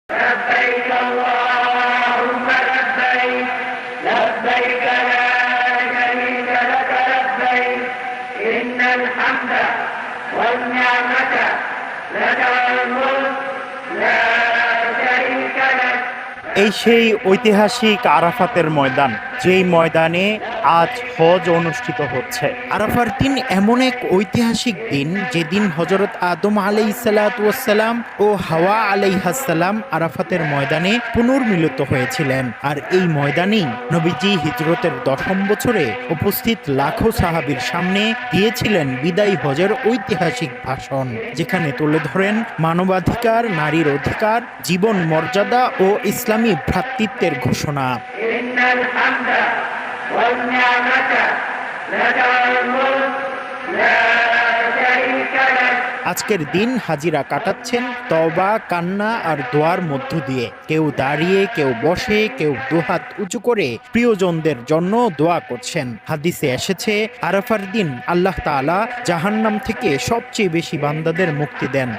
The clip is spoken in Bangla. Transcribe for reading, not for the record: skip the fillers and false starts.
لبيك اللهم لبيك لبيك لا شريك لك لبيك إن الحمد والنعمة لك والملك لا شريك لك। এই সেই ঐতিহাসিক আরাফাতের ময়দান, যেই ময়দানে আজ হজ অনুষ্ঠিত হচ্ছে। আরাফার দিন এমন এক ঐতিহাসিক দিন, যেদিন হযরত আদম আলাইহিসসালাম ও হাওয়া আলাইহাসসালাম আরাফাতের ময়দানে পুনর্মিলিত হয়েছিলেন। আর এই ময়দানেই নবীজি হিজরতের 10ম বছরে উপস্থিত লাখো সাহাবীর সামনে দিয়েছিলেন বিদায়ী হজের ঐতিহাসিক ভাষণ, যেখানে তুলে ধরেন মানবাধিকার, নারীর অধিকার, জীবন মর্যাদা ও ইসলামী ভ্রাতৃত্বের ঘোষণা। إن الحمد والنعمة لك والملك لا شريك لك। আজকের দিন হাজিরা কাটাচ্ছেন তওবা, কান্না আর দোয়ার মধ্য দিয়ে। কেউ দাঁড়িয়ে, কেউ বসে, কেউ দুহাত উঁচু করে প্রিয়জনদের জন্য দোয়া করছেন। হাদিসে এসেছে, আরাফার দিন আল্লাহ তাআলা জাহান্নাম থেকে সবচেয়ে বেশি বান্দাদের মুক্তি দেন।